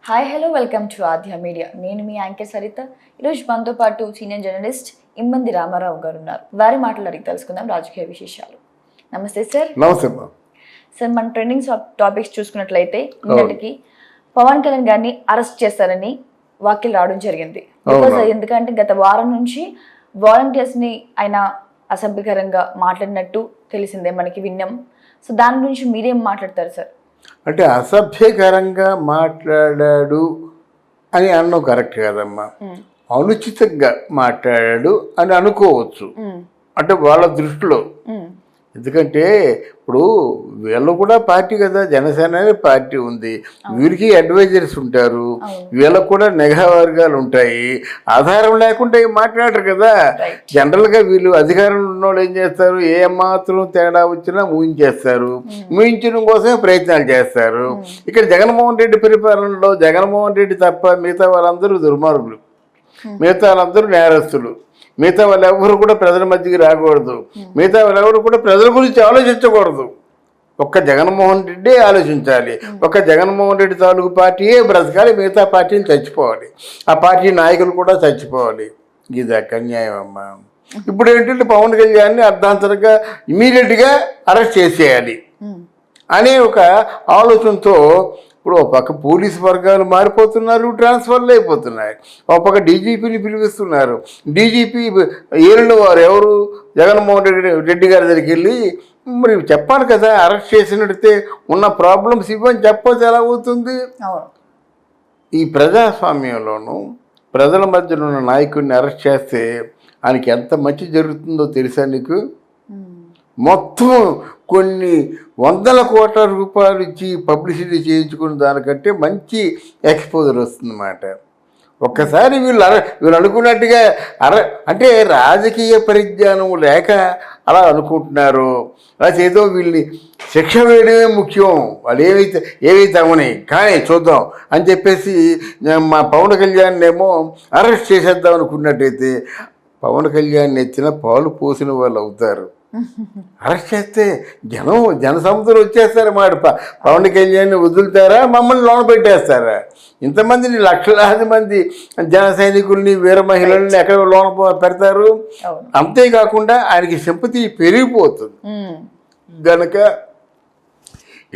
Hi hello welcome to ఆధ్య media. నేను మీ anchor Saritha. ఈరోజు మనతో పాటు సీనియర్ జర్నలిస్ట్ ఇమ్మంది రామారావు గారు ఉన్నారు. వారి మాటలు అడిగి తెలుసుకుందాం రాజకీయ విశేషాలు. నమస్తే సార్. నమస్తే. సార్, మన ట్రెండింగ్ టాపిక్స్ చూసుకున్నట్లయితే నిన్నటికి పవన్ కళ్యాణ్ గారిని అరెస్ట్ చేస్తారని వాక్యలు రావడం జరిగింది. ఎందుకంటే గత వారం నుంచి వాలంటీర్స్ని ఆయన అసభ్యకరంగా మాట్లాడినట్టు తెలిసిందే, మనకి విన్నాం. సో దాని గురించి మీరేం మాట్లాడతారు సార్? అంటే అసభ్యకరంగా మాట్లాడాడు అని అనడం కరెక్ట్ కాదమ్మా. అనుచితంగా మాట్లాడాడు అని అనుకోవచ్చు, అంటే వాళ్ళ దృష్టిలో. ఎందుకంటే ఇప్పుడు వీళ్ళు కూడా పార్టీ కదా, జనసేన అనే పార్టీ ఉంది, వీరికి అడ్వైజర్స్ ఉంటారు, వీళ్ళకు కూడా నిఘా వర్గాలు ఉంటాయి. ఆధారం లేకుండా మాట్లాడరు కదా. జనరల్గా వీళ్ళు అధికారంలో ఉన్న వాళ్ళు ఏం చేస్తారు, ఏ మాత్రం తేడా వచ్చినా ఊహించేస్తారు, ఊహించడం కోసమే ప్రయత్నాలు చేస్తారు. ఇక్కడ జగన్మోహన్ రెడ్డి పరిపాలనలో జగన్మోహన్ రెడ్డి తప్ప మిగతా వాళ్ళందరూ దుర్మార్గులు, మిగతా వాళ్ళందరూ నేరస్తులు, మిగతా వాళ్ళు ఎవరు కూడా ప్రజల మధ్యకి రాకూడదు, మిగతా వాళ్ళు ఎవరు కూడా ప్రజల గురించి ఆలోచించకూడదు. ఒక్క జగన్మోహన్ రెడ్డి ఆలోచించాలి, ఒక్క జగన్మోహన్ రెడ్డి తాలూకు పార్టీయే బ్రతకాలి, మిగతా పార్టీలు చచ్చిపోవాలి, ఆ పార్టీ నాయకులు కూడా చచ్చిపోవాలి. ఇది అన్యాయం అమ్మా. ఇప్పుడు ఏంటంటే పవన్ కళ్యాణ్ని అర్ధాంతరంగా ఇమీడియట్గా అరెస్ట్ చేసేయాలి అనే ఒక ఆలోచనతో ఇప్పుడు ఒక పక్క పోలీసు వర్గాలు మారిపోతున్నారు, ట్రాన్స్ఫర్లు అయిపోతున్నాయి. ఒక పక్క డీజీపీని పిలిపిస్తున్నారు. డీజీపీ ఏలిన వారు ఎవరు, జగన్మోహన్ రెడ్డి గారి దగ్గరికి వెళ్ళి మరి చెప్పాలి కదా, అరెస్ట్ చేసినట్టే ఉన్న ప్రాబ్లమ్స్ ఇవ్వని చెప్పొచ్చు, ఎలా అవుతుంది? ఈ ప్రజాస్వామ్యంలోనూ ప్రజల మధ్యలో ఉన్న నాయకుడిని అరెస్ట్ చేస్తే ఆయనకి ఎంత మంచి జరుగుతుందో తెలుసా నీకు? మొత్తం కొన్ని వందల కోట్ల రూపాయలు ఇచ్చి పబ్లిసిటీ చేయించుకున్న దానికంటే మంచి ఎక్స్పోజర్ వస్తుందన్నమాట. ఒక్కసారి వీళ్ళు అనుకున్నట్టుగా అంటే రాజకీయ పరిజ్ఞానం లేక అలా అనుకుంటున్నారు. అలా ఏదో వీళ్ళని శిక్ష వేయడమే ముఖ్యం, వాళ్ళు ఏవైతే అవని కానీ చూద్దాం అని చెప్పేసి మా పవన్ కళ్యాణ్ ఏమో అరెస్ట్ చేసేద్దాం అనుకున్నట్టయితే పవన్ కళ్యాణ్ ఎత్తిన పాలు పోసిన వాళ్ళు అవుతారు. అరెస్ట్ చేస్తే జనసముద్రం వచ్చేస్తారు మాట. పవన్ కళ్యాణ్ని వదులుతారా, మమ్మల్ని లోన పెట్టేస్తారా? ఇంతమందిని లక్షలాది మంది జన సైనికుల్ని, వీర మహిళల్ని ఎక్కడ లోన పెడతారు? అంతేకాకుండా ఆయనకి సింపతి పెరిగిపోతుంది గనక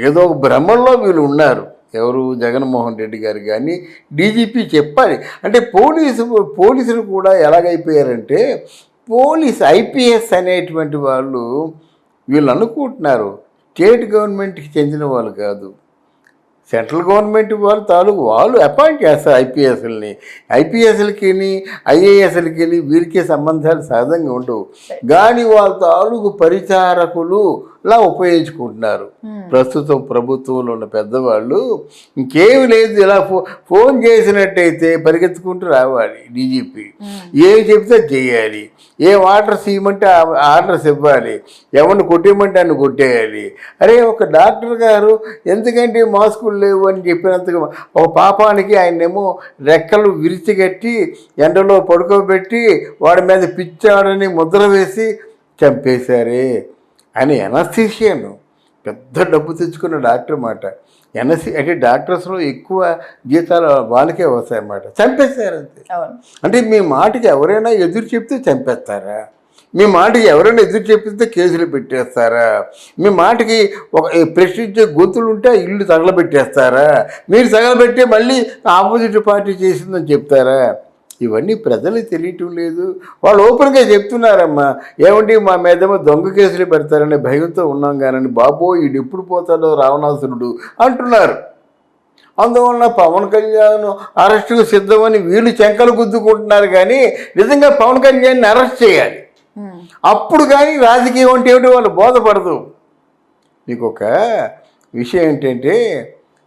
ఏదో ఒక భ్రమంలో వీళ్ళు ఉన్నారు. ఎవరు, జగన్మోహన్ రెడ్డి గారు కానీ డీజీపీ చెప్పాలి. అంటే పోలీసులు కూడా ఎలాగైపోయారంటే, పోలీస్ ఐపీఎస్ అనేటువంటి వాళ్ళు వీళ్ళు అనుకుంటున్నారు స్టేట్ గవర్నమెంట్కి చెందిన వాళ్ళు కాదు, సెంట్రల్ గవర్నమెంట్ వాళ్ళు తాలూకు వాళ్ళు అపాయింట్ చేస్తారు ఐపీఎస్ఎల్ని. ఐపీఎస్ఎల్కి ఐఏఎస్ఎల్కి వీరికే సంబంధాలు సహజంగా ఉండవు, కానీ వాళ్ళ తాలూకు పరిచారకులులా ఉపయోగించుకుంటున్నారు. ప్రస్తుతం ప్రభుత్వంలో ఉన్న పెద్దవాళ్ళు ఇంకేమి లేదు, ఇలా ఫోన్ చేసినట్టయితే పరిగెత్తుకుంటూ రావాలి డీజీపీ, ఏమి చెప్తే చేయాలి, ఏం ఆర్డర్స్ ఇవ్వమంటే ఆర్డర్స్ ఇవ్వాలి, ఎవరిని కొట్టేయమంటే ఆయన కొట్టేయాలి. అరే ఒక డాక్టర్ గారు ఎందుకంటే మాస్కులు లేవు అని చెప్పినంతగా ఒక పాపానికి ఆయనేమో రెక్కలు విరిచిగట్టి ఎండలో పడుకోబెట్టి వాడి మీద పిచ్చాడని ముద్ర వేసి చంపేశారే అని ఎనస్థీషియన్, పెద్ద డబ్బు తెచ్చుకున్న డాక్టర్ మాట. అంటే డాక్టర్స్లో ఎక్కువ జీతాలు వాళ్ళకే వస్తాయన్నమాట. చంపేస్తారంతే. అంటే మీ మాటకి ఎవరైనా ఎదురు చెప్తే చంపేస్తారా? మీ మాటకి ఎవరైనా ఎదురు చెప్పిస్తే కేసులు పెట్టేస్తారా? మీ మాటకి ఒక ప్రశ్నించే గొంతులు ఉంటే ఇల్లు తగలబెట్టేస్తారా? మీరు తగలబెట్టి మళ్ళీ ఆపోజిట్ పార్టీ చేసిందని చెప్తారా? ఇవన్నీ ప్రజలకు తెలియటం లేదు. వాళ్ళు ఓపెన్గా చెప్తున్నారమ్మా, ఏమండి మా మీదేమో దొంగ కేసులు పెడతారనే భయంతో ఉన్నాం కానీ బాబో ఈడు ఎప్పుడు పోతాడో రావణాసురుడు అంటున్నారు. అందువలన పవన్ కళ్యాణ్ అరెస్టుకు సిద్ధమని వీళ్ళు చెంకలు గుద్దుకుంటున్నారు. కానీ నిజంగా పవన్ కళ్యాణ్ని అరెస్ట్ చేయాలి, అప్పుడు కానీ రాజకీయం అంటే ఏమిటి వాళ్ళు బోధపడదు. మీకు ఒక విషయం ఏంటంటే,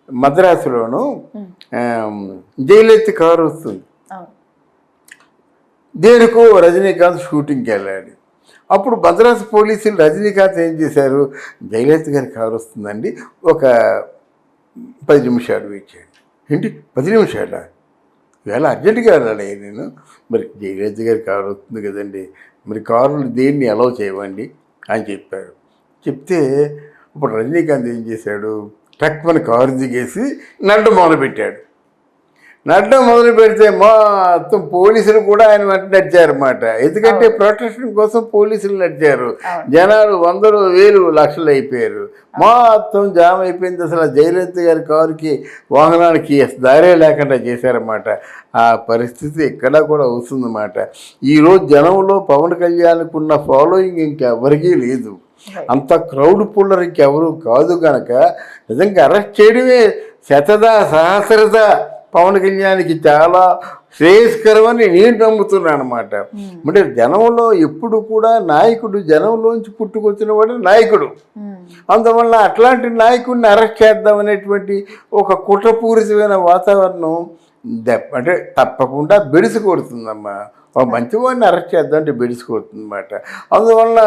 మద్రాసులోను జయలలిత కారు వస్తుంది, దేనికో రజనీకాంత్ షూటింగ్కి వెళ్ళాడు. అప్పుడు మద్రాసు పోలీసులు రజనీకాంత్ ఏం చేశారు, జయలలిత గారి కారు వస్తుందండి, ఒక 10 నిమిషాలు వెయిట్ చేయండి. ఏంటి 10 నిమిషాలా? ఇవాళ అర్జెంటుగా వెళ్ళాలి నేను. మరి జయలలిత గారి కారు వస్తుంది కదండి, మరి కారులు దేన్ని అలౌ చేయవండి అని చెప్పారు. చెప్తే ఇప్పుడు రజనీకాంత్ ఏం చేశాడు, టక్మని కారు దిగేసి నడ్డు మొదలుపెట్టాడు. నడడం మొదలు పెడితే మొత్తం పోలీసులు కూడా ఆయన వెంట నడిచారన్నమాట. ఎందుకంటే ప్రొటెక్షన్ కోసం పోలీసులు నడిచారు. జనాలు వందలు వేలు లక్షలు అయిపోయారు. మొత్తం జామ్ అయిపోయింది. అసలు జయలలిత గారి కారుకి వాహనానికి దారే లేకుండా చేశారన్నమాట. ఆ పరిస్థితి ఎక్కడా కూడా వస్తుందన్నమాట. ఈరోజు జనంలో పవన్ కళ్యాణ్కి ఉన్న ఫాలోయింగ్ ఇంకెవరికీ లేదు. అంత క్రౌడ్ పుల్లర్ ఇంకెవరు కాదు కనుక నిజంగా అరెస్ట్ చేయడమే సహస్రత పవన్ కళ్యాణ్కి చాలా శ్రేయస్కరమని నేను నమ్ముతున్నాను అనమాట. అంటే జనంలో ఎప్పుడు కూడా నాయకుడు జనంలోంచి పుట్టుకొచ్చిన వాడు నాయకుడు. అందువల్ల అట్లాంటి నాయకుడిని అరెస్ట్ చేద్దామనేటువంటి ఒక కుట్రపూరితమైన వాతావరణం అంటే తప్పకుండా బెడిసి కొడుతుందమ్మా. ఒక మంచివాడిని అరెస్ట్ చేద్దామంటే బెడిసి కొడుతుంది అన్నమాట. అందువల్ల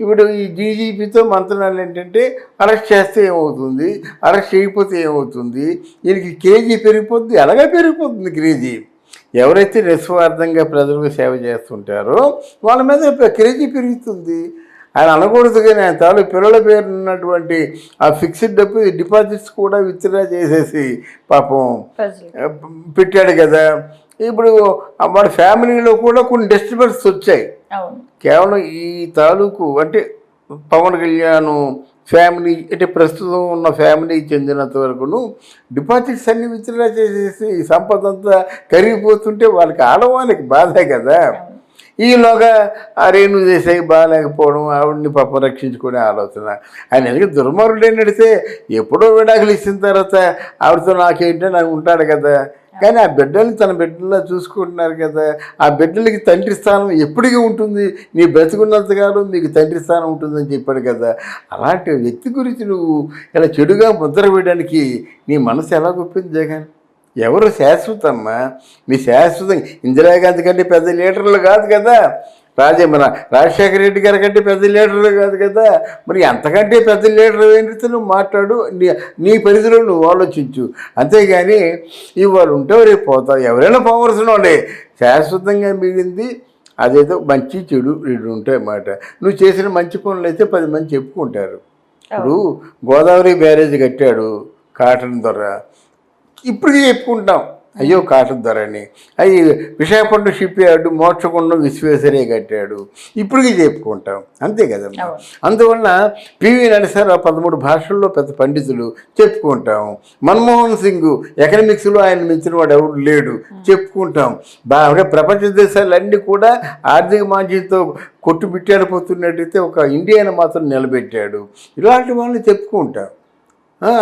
ఇప్పుడు ఈ డీజీపీతో మంత్రాలు ఏంటంటే అరెస్ట్ చేస్తే ఏమవుతుంది, అరెస్ట్ చేయకపోతే ఏమవుతుంది, దీనికి కేజీ పెరిగిపోతుంది, అలాగే పెరిగిపోతుంది క్రేజీ. ఎవరైతే నిస్వార్థంగా ప్రజలకు సేవ చేస్తుంటారో వాళ్ళ మీద క్రేజీ పెరుగుతుంది. ఆయన అనకూడదు కానీ ఆయన తాలూ పిల్లల పేరు ఉన్నటువంటి ఆ ఫిక్స్డ్ డిపాజిట్స్ కూడా విత్డ్రా చేసేసి పాపం పెట్టాడు కదా. ఇప్పుడు వాడి ఫ్యామిలీలో కూడా కొన్ని డిస్టర్బెన్స్ వచ్చాయి. కేవలం ఈ తాలూకు అంటే పవన్ కళ్యాణ్ ఫ్యామిలీ అంటే ప్రస్తుతం ఉన్న ఫ్యామిలీకి చెందినంత వరకును డిపాజిట్స్ అన్ని విత్డ్రా చేసేసి సంపద అంతా కరిగిపోతుంటే వాళ్ళకి ఆడవాళ్ళకి బాధే కదా. ఈలోగా ఆ రేణు దేశాయి బాగాలేకపోవడం, ఆవిడని పాప రక్షించుకునే ఆలోచన. ఆయన ఎందుకు దుర్మార్గుడు నడితే ఎప్పుడో విడాకులు ఇచ్చిన తర్వాత ఆవిడతో నాకేంటో నాకు ఉంటాడు కదా. కానీ ఆ బిడ్డల్ని తన బిడ్డల్లా చూసుకుంటున్నారు కదా. ఆ బిడ్డలకి తండ్రి స్థానం ఎప్పటికీ ఉంటుంది, నీ బ్రతుకున్నంతకాలం మీకు తండ్రి స్థానం ఉంటుందని చెప్పాడు కదా. అలాంటి వ్యక్తి గురించి నువ్వు ఇలా చెడుగా ముద్ర వేయడానికి నీ మనసు ఎలా గొప్పింది జగన్? ఎవరు శాశ్వతమ్మా? మీ శాశ్వతం ఇందిరాగాంధీ కంటే పెద్ద లీడర్లు కాదు కదా, మన రాజశేఖర రెడ్డి గారి కంటే పెద్ద లీడర్లు కాదు కదా. మరి అంతకంటే పెద్ద లీడర్ ఏంటో నువ్వు మాట్లాడు, నీ పరిధిలో నువ్వు ఆలోచించు. అంతేగాని ఇవాళ ఉంటావు రేపు పోతావు. ఎవరైనా పోవలసిన వాళ్ళే. శాశ్వతంగా మిగిలింది అదేదో మంచి చెడు రెండు ఉంటాయి అన్నమాట. నువ్వు చేసిన మంచి పనులు అయితే 10 మంది చెప్పుకుంటారు. ఇప్పుడు గోదావరి బ్యారేజ్ కట్టాడు కాటన్ దొర, ఇప్పటికీ చెప్పుకుంటాం అయ్యో కాటన్ ధర అని. అవి విశాఖపట్నం షిప్ యార్డు మోక్షగుండం విశ్వేశ్వరయ్య కట్టాడు, ఇప్పటికీ చెప్పుకుంటాం. అంతే కదమ్మా. అందువల్ల పివి నరసింహారావు 13 భాషల్లో పెద్ద పండితులు చెప్పుకుంటాం. మన్మోహన్ సింగ్ ఎకనామిక్స్లో ఆయన మించిన వాడు ఎవరు లేడు చెప్పుకుంటాం. బాగా ప్రపంచ దేశాలన్నీ కూడా ఆర్థిక మాంద్యంతో కొట్టుబిట్టాడిపోతున్నట్టయితే ఒక ఇండియాని మాత్రం నిలబెట్టాడు. ఇలాంటి వాళ్ళని చెప్పుకుంటాం.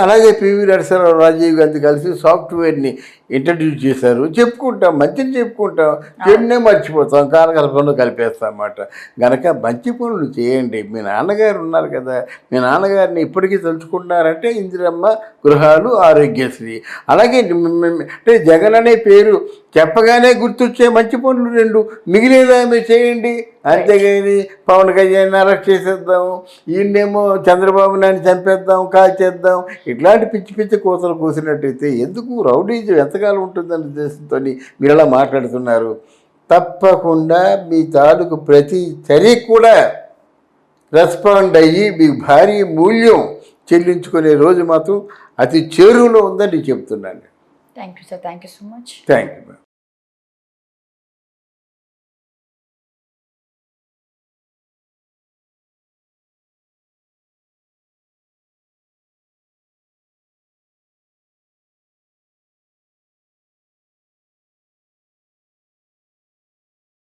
అలాగే పివి నరసింహారావు రాజీవ్ గాంధీ కలిసి సాఫ్ట్వేర్ని ఇంట్రడ్యూస్ చేశారు చెప్పుకుంటాం. మంచిని చెప్పుకుంటాం, చెడునే మర్చిపోతాం, కాలకల్పంలో కలిపేస్తాం అన్నమాట. గనక మంచి పనులు చేయండి. మీ నాన్నగారు ఉన్నారు కదా, మీ నాన్నగారిని ఇప్పటికీ తలుచుకుంటున్నారంటే ఇందిరమ్మ గృహాలు, ఆరోగ్యశ్రీ. అలాగే అంటే జగన్ అనే పేరు చెప్పగానే గుర్తొచ్చే మంచి పనులు 2 మిగిలేదా మీరు చేయండి. అంతేగాని పవన్ కళ్యాణ్ అరెస్ట్ చేసేద్దాం, ఈయనేమో చంద్రబాబు నాయుడు చంపేద్దాం, కాల్చేద్దాం, ఇట్లాంటి పిచ్చి పిచ్చి కోతలు కోసినట్టయితే ఎందుకు రౌడీజం ఎంతకాలం ఉంటుందనే ఉద్దేశంతో మీరు అలా మాట్లాడుతున్నారు. తప్పకుండా మీ తాలూకు ప్రతి చర్య కూడా రెస్పాండ్ అయ్యి మీకు భారీ మూల్యం చెల్లించుకునే రోజు మాత్రం అతి చేరువలో ఉందని చెప్తున్నాను. Thank you sir. Thank you so much. Thank you.